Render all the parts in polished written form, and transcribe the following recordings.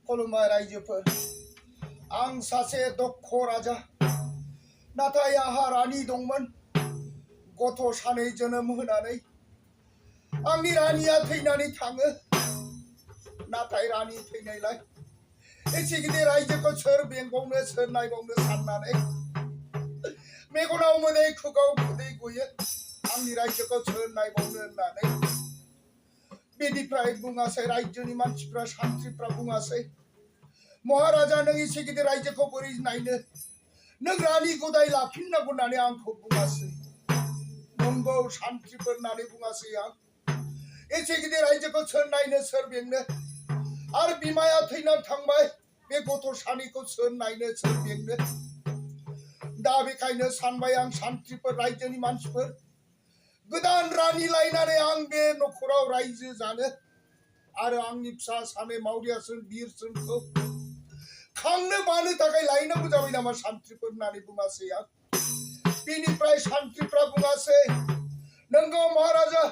खुलुमबाय रायजोफोर आं सासे दक्ष राजा नाथाय आंहा रानि दंमोन गथ' सानै जोनोम होनानै आंनि रानिया थैनानै थाङो नाथाय रानि थैनायलाय एसे गिदिर रायजोखौ सोर बेंबावनो सोर नायबावनो साननानै मेगनाव मोदै खुगाव खुदै गयो आंनि रायजोखौ सोर नायबावनो होननानै बेनिफ्राय बुङासै रायजोनि मानसिफ्रा सान्थ्रिफ्रा बुङासै महाराजा नों एसे गिदिर रायजोखौ बोरै नायनो नों रानि गदाय लाफिननांगौ होननानै आंखौ बुङासै नंगौ सान्थ्रिफोर होननानै बुङासै आं एसे गिदिर रायजोखौ सोर नायनो सोर बेंनो आरो बिमाया थैनानै थांबाय बे गथ' सानैखौ सोर नायनो सोर बेंनो दा बेखायनो सानबाय आं सान्थ्रिफोर रायजोनि मानसिफोर गोदान रानि लायनानै आं बे नखराव रायजो जानो आरो आंनि फिसा सानै मावरियासोन बिरसोनखौ खांनो बानो थाखाय लायनांगौ जाबाय नामा सान्थ्रिफोर होननानै बुङासै आं बेनिफ्राय सान्थ्रिफ्रा बुङासै नंगौ महाराजा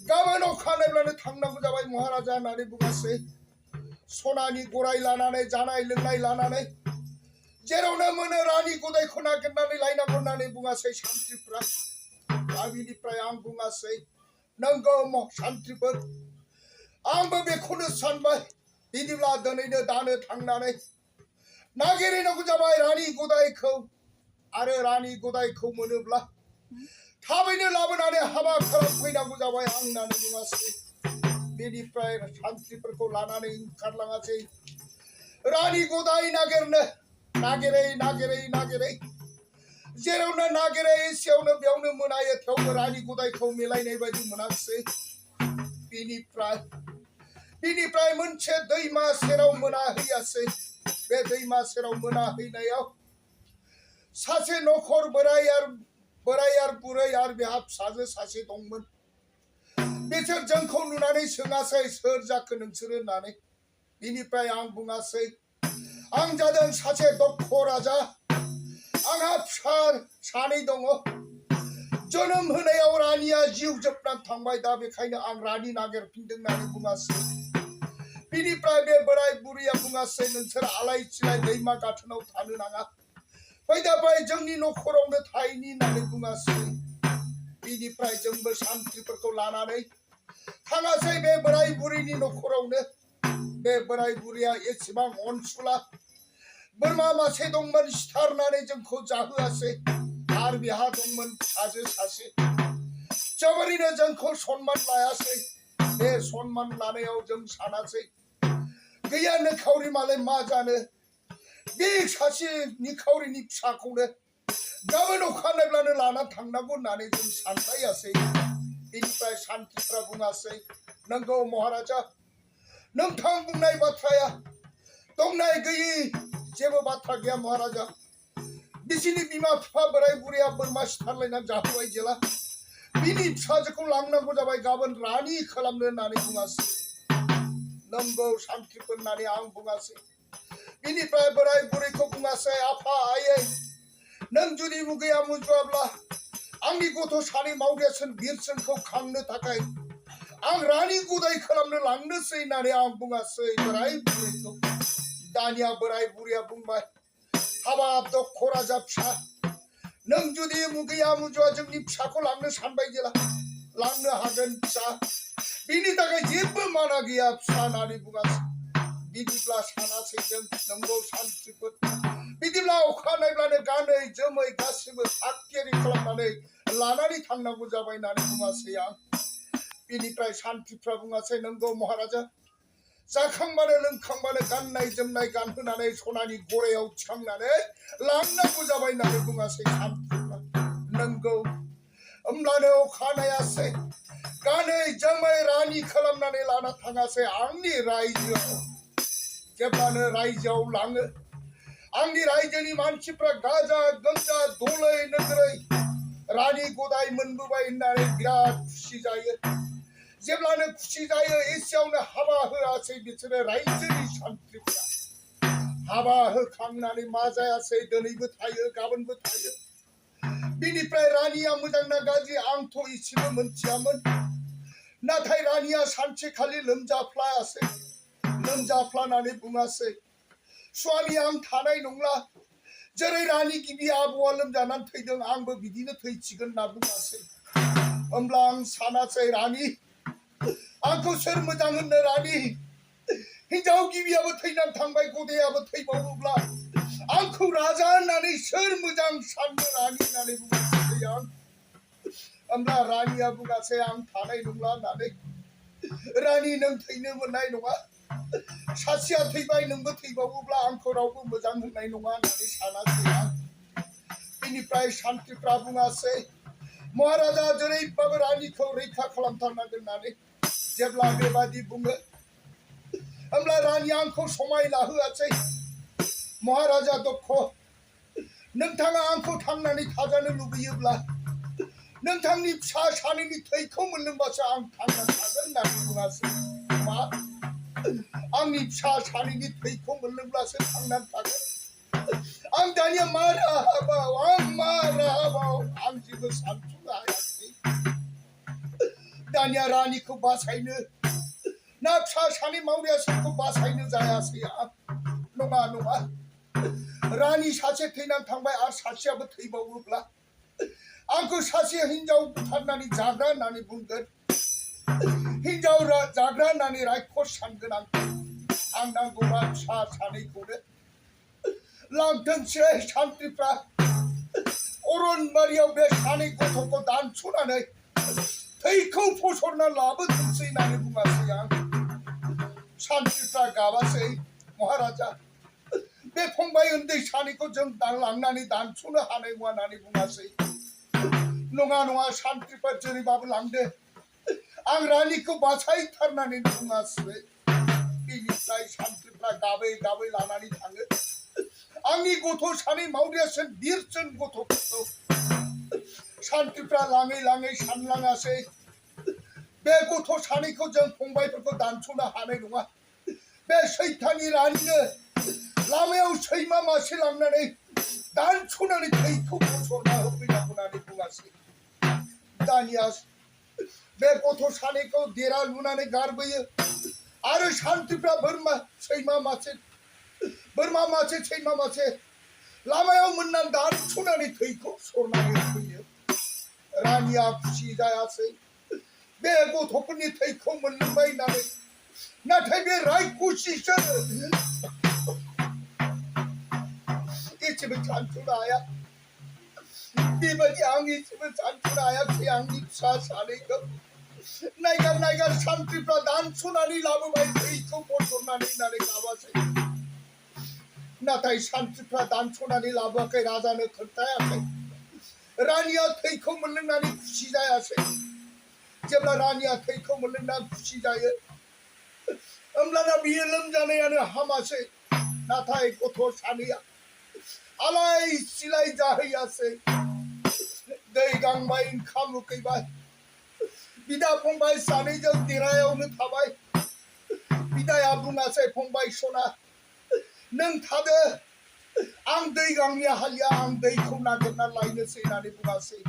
गाबोन अखानायब्लानो थांनांगौ जाबाय महाराजा होननानै बुङासै सनानि गराय लानानै जानाय लोंनाय लानानै जेरावनो मोनो रानि गदायखौ नागिरनानै लायनांगौ होननानै बुङासै सान्थ्रिफ्रा दा बिनिफ्राय आं बुङासै नंगौ सान्थ्रिफोर आंबो बेखौनो सानबाय बिदिब्ला दिनैनो दानो थांनानै नागिरहैनांगौ जाबाय रानि गदायखौ आरो रानि गदायखौ मोनोब्ला थाबैनो लाबोनानै हाबा खालामफैनांगौ जाबाय आं होननानै बुङासै बेनिफ्राय सान्थ्रिफोरखौ लानानै ओंखारलाङासै रानि गदाय नागिरनो नागिरै नागिरै नागिरै जेरावनो नागिरै एसेयावनो बेयावनो मोनायो थेवबो रानि गदायखौ मिलायनाय बायदि मोनाखिसै बिनिफ्राय मोनसे दैमा सेराव मोनाहैयासै बे दैमा सेराव मोनाहैनायाव सासे नखर बोराय आरो बुरै आरो बेहा फिसाजो सासे दंमोन बिसोर जोंखौ नुनानै सोङासै सोर जाखो नोंसोरो होननानै बिनिफ्राय आं बुङासै आं जादों सासे दक्ष राजा आंहा फिसा सानै दङ जोनोम होनायाव रानिया जिउ जोबनानै थांबाय दा बेखायनो आं रानि नागिरफिनदों होननानै बुङासै बिनिफ्राय बे बोराय बुरैया बुङासै नोंसोर आलाय सिलाय दैमा गाथोनाव थानो नाङा फैदा फै जोंनि नखरावनो थाहैनि होननानै बुङासै बिनिफ्राय जोंबो सान्थ्रिफोरखौ लानानै थाङासै बे बोराय बुरैनि नखरावनो बे बोराय बुरैया एसेबां अनसुला बोरमा मासे दंमोन सिथारनानै जोंखौ जाहोआसै आरो बेहा दंमोन फिसाजो सासे जोबोरैनो जोंखौ सनमान लायासै बे सनमान लानायाव जों सानासै गैया निखावरि मालाय मा जानो बे सासे निखावरिनि फिसाखौनो गाबोन अखानायब्लानो लाना थांनांगौ होननानै जों सानलायासै बेनिफ्राय सान्थ्रिफ्रा बुङासै नंगौ महाराजा नोंथां बुंनाय बाथ्राया दंनाय गैयि जेबो बाथ्रा गैया महाराजा बिसिनि बिमा बिफा बोराय बुरैया बोरमा सिथारलायनानै जाहोबाय जेला बिनि फिसाजोखौ लांनांगौ जाबाय गाबोन रानि खालामनो होननानै बुङासै नंगौ सान्थ्रिफोर होननानै आं बुङासै बिनिफ्राय बोराय बुरैखौ बुङासै आफा आयै नों जुदि मुगैया मुजुआब्ला आंनि गथ' सानै मावरियासोन बिरसोनखौ खांनो थाखाय आं रानि गदाय खालामनो लांनोसै होननानै आं बुङासै बोराय बुरैखौ दानिया बोराय बुरैया बुंबाय हाबाब दक्ष राजा फिसा नों जुदि मुगैया मुजुआ जोंनि फिसाखौ लांनो सानबाय जेला लांनो हागोन फिसा बिनि थाखाय जेबो माना गैया फिसा होननानै बुङासै बिदिब्ला सानासै जों नंगौ सान्थ्रिफोर बिदिब्ला अखानायब्लानो गानै जोमै गासिबो थाग थियारि खालामनानै लानानै थांनांगौ जाबाय होननानै बुङासै आं बिनिफ्राय सान्थ्रिफ्रा बुङासै नंगौ महाराजा जाखांबानो लोंखांबानो गाननाय जोमनाय गानहोनानै सनानि गरायाव थिखांनानै लांनांगौ जाबाय होननानै बुङासै सान्थ्रिफ्रा नंगौ होमब्लानो अखानायासै गानै जोमै रानि खालामनानै लाना थाङासै आंनि रायजोआव जेब्लानो रायजोआव लाङो आंनि रायजोनि मानसिफ्रा गाजा गोमजा दलै नोगोरै रानि गदाय मोनबोबाय होननानै बिराद खुसि जायो जेब्लानो खुसि जायो एसेयावनो हाबा होआसै बिसोरो रायजोनि सान्थ्रिफ्रा हाबा होखांनानै मा जायासै दिनैबो थायो गाबोनबो थायो बिनिफ्राय रानिया मोजां ना गाज्रि आंथ' एसेबो मोनथियामोन नाथाय रानिया सानसेखालि लोमजाफ्लायासै लोमजाफ्लानानै बुङासै स्वामी आं थानाय नंला जेरै रानि गिबि आबौआ लोमजानानै थैदों आंबो बिदिनो थैसिगोन होनना बुङासै होमब्ला आं सानासै रानि आंखौ सोर मोजां होननो रानि हिनजाव गिबियाबो थैनानै थांबाय गदायाबो थैबावोब्ला आंखौ राजा होननानै सोर मोजां साननो रानि होननानै बुङासै आं होमब्ला रानिया बुङासै आं थानाय नंला होननानै रानि नों थैनो मोननाय नङा सासेया थैबाय नोंबो थैबावोब्ला आंखौ रावबो मोजां होननाय नङा होननानै सानासै आं बिनिफ्राय सान्थ्रिफ्रा बुङासै महाराजा जेरैबाबो रानिखौ रैखा खालामथारनांगोन होननानै जेब्ला बेबादि बुङो होमब्ला रानिया आंखौ समाय लाहोआसै महाराजा दक्ष नोंथाङा आंखौ थांनानै थाजानो लुबैयोब्ला नोंथांनि फिसा सानैनि थैखौ मोनलोंबासो आं थांनानै थागोन होननानै बुङासै मा आंनि फिसा सानैनि थैखौ मोनलोंब्लासो थांनानै थागोन आं दानिया मा राहाबाव आं जेबो सानस'नो हायाखै दानिया रानिखौ बासायनो ना फिसा सानै मावरियाफोरखौ बासायनो जायासै आं नङा नङा रानि सासे थैनानै थांबाय आरो सासेयाबो थैबावोब्ला आंखौ सासे हिनजाव बुथारनानै जाग्रा होननानै बुंगोन हिनजाव जाग्रा होननानै रायखस सानगोन आं नांगौबा फिसा सानैखौनो लांथोंसै सान्थ्रिफ्रा अरनबारियाव बे सानै गथ'खौ दानस'नानै थैखौ फसरना लाबोथोंसै होननानै बुङासै आं सान्थ्रिफ्रा गाबासै महाराजा बे फंबाय उन्दै सानैखौ जों लांनानै दानस'नो हानाय नङा होननानै बुङासै नङा नङा सान्थ्रिफ्रा जेरैबाबो लांदो आं रानिखौ बासायथारनानै बुङासै बिनिफ्राय सान्थ्रिफ्रा गाबै गाबै लानानै थाङो आंनि गथ' सानै मावरियासिन बिरसिन गथ'फोरखौ सान्थ्रिफ्रा लाङै लाङै सानलाङासै बे गथ' सानैखौ जों फंबायफोरखौ दानस'नो हानाय नङा बे सैताननि रानिनो लामायाव सैमा मासे लांनानै दानस'नानै थैखौ फसरना होफैनांगौ होननानै बुङासै दानिया बे गथ' सानैखौ देरा लुनानै गारबोयो आरो सान्थ्रिफ्रा बोरमा मासे सैमा मासे लामायाव मोननानै दानस'नानै थैखौ सरनानै होफैयो रानिया खुसि जायासै बे गथ'फोरनि थैखौ मोनलोंबाय होननानै नाथाय बे रायखसिसो एसेबो सानस'नो हाया बेबायदि आं एसेबो सानस'नो हायाखै आंनि फिसा सानैखौ नायगार सान्थ्रिफ्रा दानस'नानै लाबोबाय थैखौ फसरनानै होननानै गाबासै नाथाय सान्थ्रिफ्रा दानस'नानै लाबोआखै राजानो खोन्थायाखै रानिया थैखौ मोनलोंनानै खुसि जायासै जेब्ला रानिया थैखौ मोनलोंनानै खुसि जायो होमब्लाना बियो लोमजानायानो हामासै नाथाय गथ' सानैया आलाय सिलाय जाहैयासै दै गांबाय ओंखाम उखैबाय बिदा फंबाय सानैजों देरायावनो थाबाय बिदाया बुङासै फंबाय सना नों थादो आं दै गांनो हालिया आं दैखौ नागिरना लायनोसै होननानै बुङासै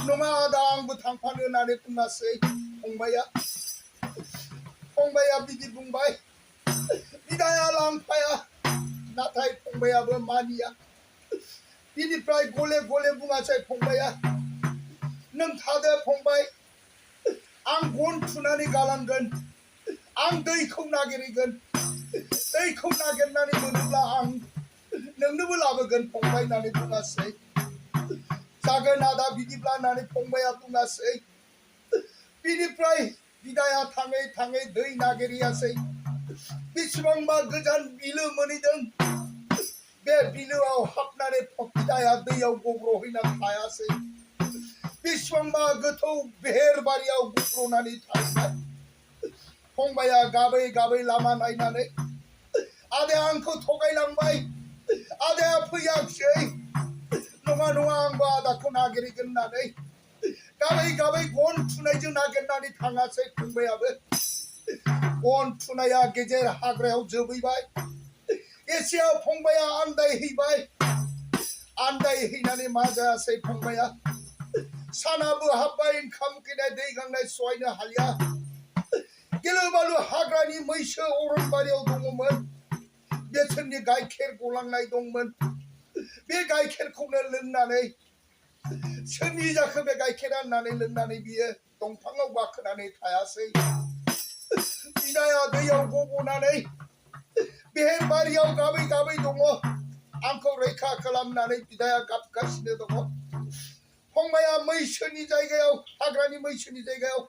नङा आदा आंबो थांफानो होननानै बुङासै फंबाया बिदि बुंबाय बिदाया लांफाया नाथाय फंबायाबो मानिया बिनिफ्राय गले गले बुङासै फंबाया नों थादो फंबाय आं गन थुनानै गालांगोन आं दैखौ नागिरहैगोन दैखौ नागिरनानै मोनोब्ला आं नोंनोबो लाबोगोन फंबाय होननानै बुङासै जागोन आदा बिदिब्ला होननानै फंबाया बुङासै बिनिफ्राय बिदाया थाङै थाङै दै नागिरहैयासै बेसेबांबा गोजान बिलो मोनहैदों बे बिलोआव हाबनानै बिदाया दैयाव गब्र'हैना थायासै बेसेबांबा गोथौ बेहेरबारियाव गब्र'नानै थाहैबाय फंबाया गाबै गाबै लामा नायनानै आदाया आंखौ थगायलांबाय आदाया फैयाखिसै नङा आंबो आदाखौ नागिरहैगोन होननानै गाबै गाबै गन थुनायजों नागिरनानै थाङासै फंबायाबो गन थुनाया गेजेर हाग्रायाव जोबैबाय एसेयाव फंबाया आन्दायहैनानै मा जायासै फंबाया सानाबो हाबबाय ओंखाम उखैनाय दै गांनाय सहायनो हालिया गिलु बालु हाग्रानि मैसो अरनबारियाव दङमोन बिसोरनि गाइखेर गलांनाय दंमोन बे गाइखेरखौनो लोंनानै सोरनि जाखो बे गाइखेरा होननानै लोंनानै बियो दंफाङाव गाखोनानै थायासै बिदाया दैयाव गबनानै बेहेरबारियाव गाबै गाबै दङ आंखौ रैखा खालामनानै बिदाया गाबगासिनो दङ फंबाया मैसोनि जायगायाव हाग्रानि मैसोनि जायगायाव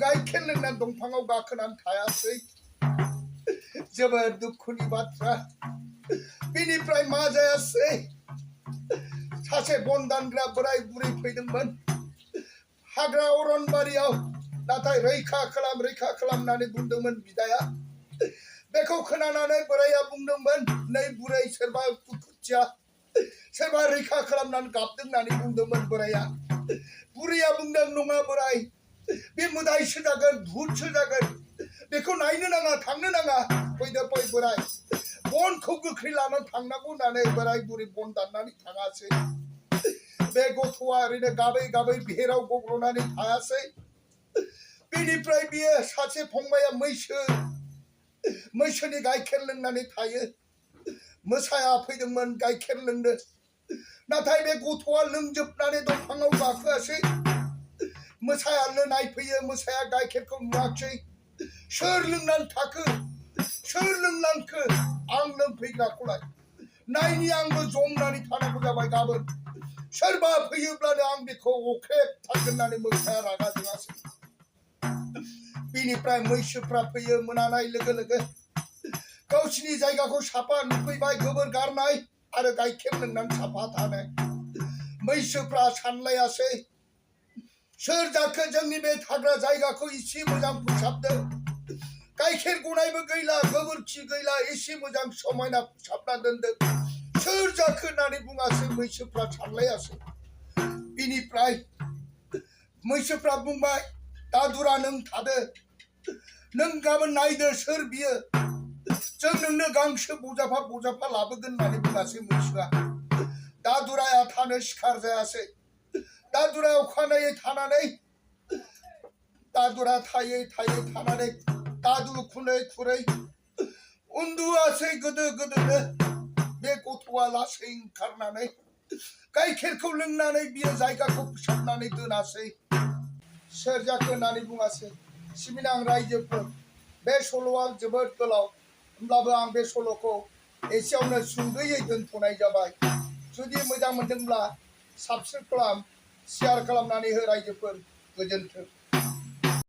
गाइखेर लोंनानै दंफाङाव गाखोनानै थायासै जोबोद दुखुनि बाथ्रा बिनिफ्राय मा जायासै सासे बन दानग्रा बोराय बुरै फैदोंमोन हाग्रा अरनबारियाव नाथाय रैखा खालामनानै बुंदोंमोन बिदाया बेखौ खोनानानै बोराया बुंदोंमोन नै बुरै सोरबा दुखुथिया सोरबा रैखा खालामनानै गाबदों होननानै बुंदोंमोन बोराया बुरैया बुंदों नङा बोराय बे मोदायसो जागोन भुतसो जागोन बेखौ नायनो नाङा थांनो नाङा फैदो फै बोराय बनखौ गोख्रै लानानै थांनांगौ होननानै बोराय बुरै बन दाननानै थाङासै बे गथ'आ ओरैनो गाबै गाबै बेहेराव गब्ल'नानै थायासै बेनिफ्राय बियो सासे फंबाया मैसोनि गाइखेर लोंनानै थायो मोसाया फैदोंमोन गाइखेर लोंनो नाथाय बे गथ'आ लोंजोबनानै दंफाङाव गाखोआसै मोसाया नायफैयो मोसाया गाइखेरखौ नुवाखै सोर लोंनानै थाखो सोर लोंलांखो आं लोंफैग्राखौलाय नायनि आंबो जमनानै थानांगौ जाबाय गाबोन सोरबा फैयोब्लानो आं बेखौ अख्रेबथारगोन होननानै मोसाया रागा जोङासै बिनिफ्राय मैसोफ्रा फैयो मोनानाय लोगो लोगो गावसिनि जायगाखौ साफा नुफैबाय गोबोर गारनाय आरो गाइखेर लोंनानै साफा थानाय मैसोफ्रा सानलायासै सोर जाखो जोंनि बे थाग्रा जायगाखौ एसे मोजां फोसाबदों गाइखेर गनायबो गैला गोबोरखि गैला एसे मोजां समायना फोसाबना दोनदों सोर जाखो होननानै बुङासै मैसोफ्रा सानलायासै बिनिफ्राय मैसोफ्रा बुंबाय दादुरा नों थादो नों गाबोन नायदो सोर बियो जों नोंनो गांसो बजाफा लाबोगोन होननानै बुङासै मैसोआ दादुराया थानो सिखार जायासै दादुराया अखानायै थानानै दादुरा थायै थानानै दादु खुरै उन्दुआसै गोदोनो बे गथ'आ लासै ओंखारनानै गाइखेरखौ लोंनानै बियो जायगाखौ फोसाबनानै दोनासै सोर जाखो होननानै बुङासै सिबिनां रायजोफोर बे सल'आ जोबोद गोलाव होमब्लाबो आं बे सल'खौ एसेयावनो सुंद'यै दोनथ'नाय जाबाय जुदि मोजां मोनदोंब्ला साबस्क्राइब खालाम शेयार खालामनानै हो रायजोफोर गोजोन्थों।